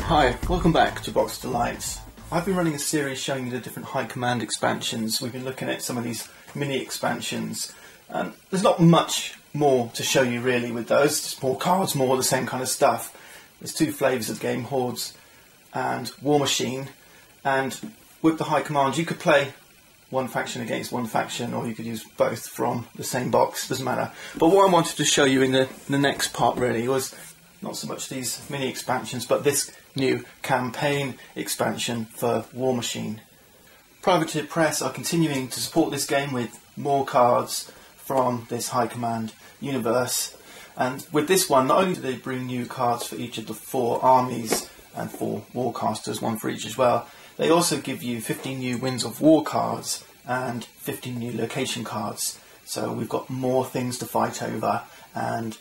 Hi, welcome back to Box Delights. I've been running a series showing you the different high command expansions. We've been looking at some of these mini expansions. There's not much more to show you really with those, just more cards, more of the same kind of stuff. There's two flavours of the game, Hordes and Warmachine, and with the high command you could play one faction against one faction, or you could use both from the same box, doesn't matter. But what I wanted to show you in the next part really was not so much these mini expansions, but this new campaign expansion for Warmachine. Privateer Press are continuing to support this game with more cards from this high command universe, and with this one not only do they bring new cards for each of the 4 armies and 4 warcasters, one for each as well, they also give you 15 new Winds of War cards and 15 new location cards. So we've got more things to fight over, and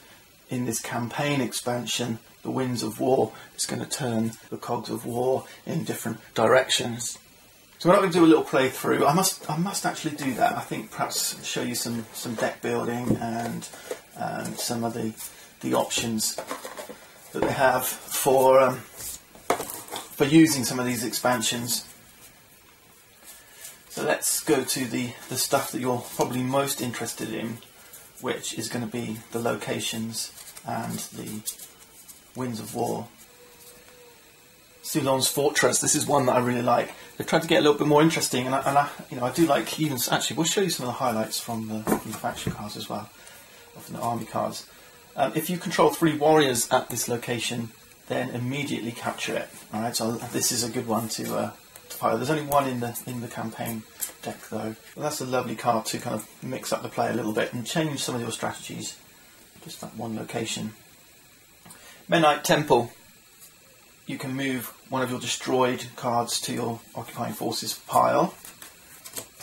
in this campaign expansion, the Winds of War is going to turn the cogs of war in different directions. So we're not going to do a little playthrough. I must actually do that. I think perhaps show you some deck building and some of the options that they have for using some of these expansions. So let's go to the stuff that you're probably most interested in, which is going to be the locations and the Winds of War. Sulon's Fortress, this is one that I really like. They've tried to get a little bit more interesting, and I do like even, actually we'll show you some of the highlights from the faction cards as well, or from the army cards. If you control 3 warriors at this location, then immediately capture it. Alright, so this is a good one to fire. There's only one in the campaign deck though. But that's a lovely card to kind of mix up the play a little bit and change some of your strategies. Just that one location. Menite Temple. You can move one of your destroyed cards to your occupying forces pile.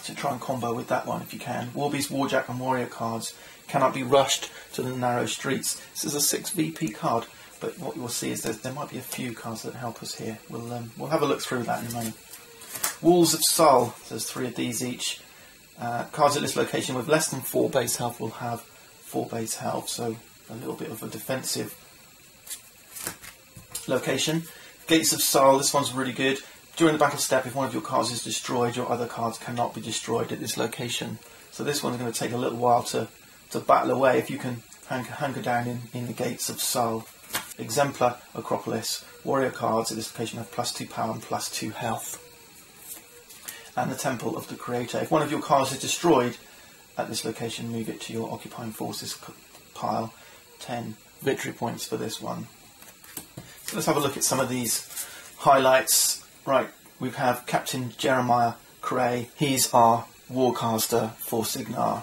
So try and combo with that one if you can. Warbeast, Warjack and Warrior cards cannot be rushed to the narrow streets. This is a 6 VP card, but what you'll see is there might be a few cards that help us here. We'll have a look through that in a moment. Wolves of Sol, there's 3 of these each. Cards at this location with less than 4 base health will have 4 base health, so a little bit of a defensive location. Gates of Sol, this one's really good. During the battle step, if one of your cards is destroyed, your other cards cannot be destroyed at this location. So this one's going to take a little while to battle away if you can hunker down in the Gates of Sol. Exemplar, Acropolis, warrior cards at this location have +2 power and +2 health. And the Temple of the Creator. If one of your cards is destroyed at this location, move it to your occupying forces pile. 10 victory points for this one. So let's have a look at some of these highlights. Right, we have Captain Jeremiah Cray. He's our warcaster for Signar.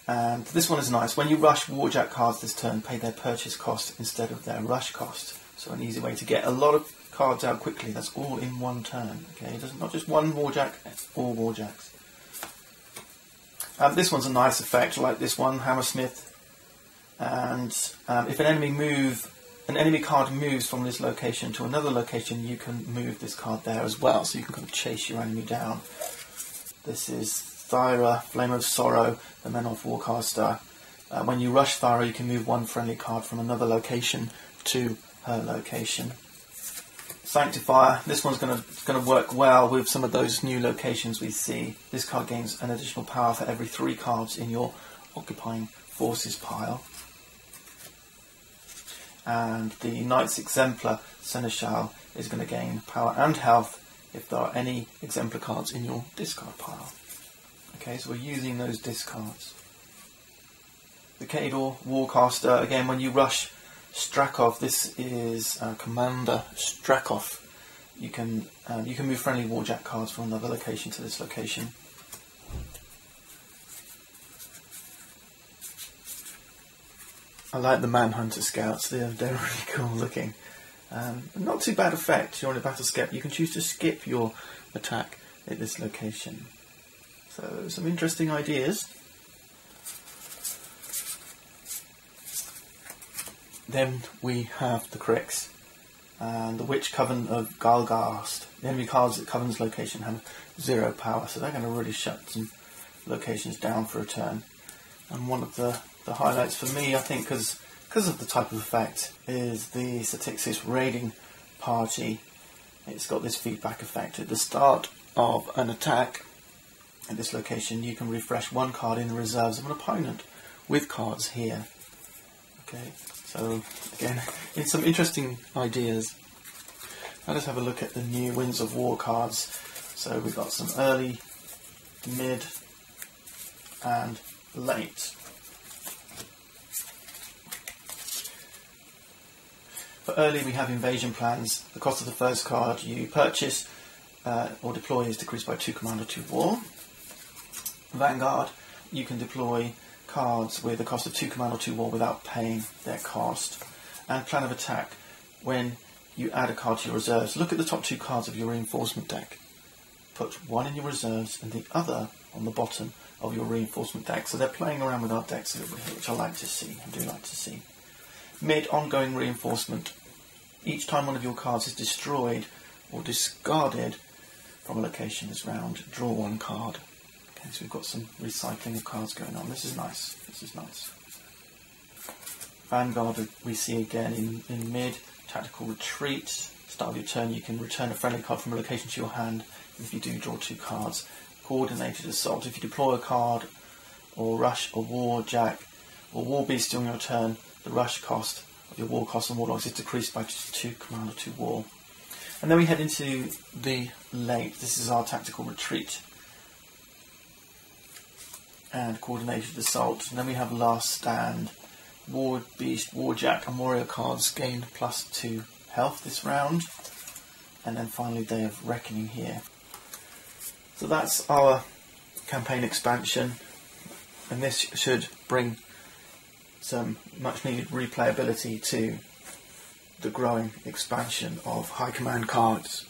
And this one is nice. When you rush Warjack cards this turn, pay their purchase cost instead of their rush cost. So an easy way to get a lot of cards out quickly. That's all in one turn. Okay, not just one Warjack, all Warjacks. This one's a nice effect, like this one, Hammersmith. And if an enemy card moves from this location to another location, you can move this card there as well. So you can kind of chase your enemy down. This is Thyra, Flame of Sorrow, the Men-of Warcaster. When you rush Thyra, you can move one friendly card from another location to her location. Sanctifier, this one's going to work well with some of those new locations we see. This card gains an additional power for every 3 cards in your occupying forces pile. And the Knight's Exemplar, Seneschal, is going to gain power and health if there are any Exemplar cards in your discard pile. Okay, so we're using those discards. The Kador Warcaster, again, when you rush Strakov, this is Commander Strakov. You can move friendly Warjack cards from another location to this location. I like the Manhunter Scouts, they're really cool looking. Not too bad effect. You're on a battle step, you can choose to skip your attack at this location. So some interesting ideas. Then we have the Crix and the Witch Coven of Galgast. The enemy cards at Coven's location have 0 power, so they're going to really shut some locations down for a turn. And one of the highlights for me, I think, because of the type of effect, is the Satixis Raiding Party. It's got this feedback effect. At the start of an attack at this location, you can refresh one card in the reserves of an opponent with cards here. Okay, so again, in some interesting ideas. Now let's have a look at the new Winds of War cards. So we've got some early, mid and late. For early we have Invasion Plans. The cost of the first card you purchase or deploy is decreased by 2 command or 2 war. Vanguard, you can deploy cards with a cost of 2 command or 2 war without paying their cost. And Plan of Attack, when you add a card to your reserves, look at the top 2 cards of your reinforcement deck. Put one in your reserves and the other on the bottom of your reinforcement deck. So they're playing around with our decks a little bit here, which I like to see, I do like to see. Mid, ongoing reinforcement. Each time one of your cards is destroyed or discarded from a location this round, draw one card. Okay, so we've got some recycling of cards going on. This is nice. This is nice. Vanguard we see again in mid. Tactical Retreat. Start of your turn, you can return a friendly card from a location to your hand. If you do, draw 2 cards. Coordinated Assault. If you deploy a card, or Rush, or War Jack, or War Beast on your turn, the rush cost of your war cost and warlocks is decreased by 2 command or 2 war. And then we head into the late. This is our Tactical Retreat and Coordinated Assault. And then we have Last Stand. War Beast, War Jack and Warrior cards gain +2 health this round. And then finally Day of Reckoning here. So that's our campaign expansion, and this should bring some much needed replayability to the growing expansion of high command cards.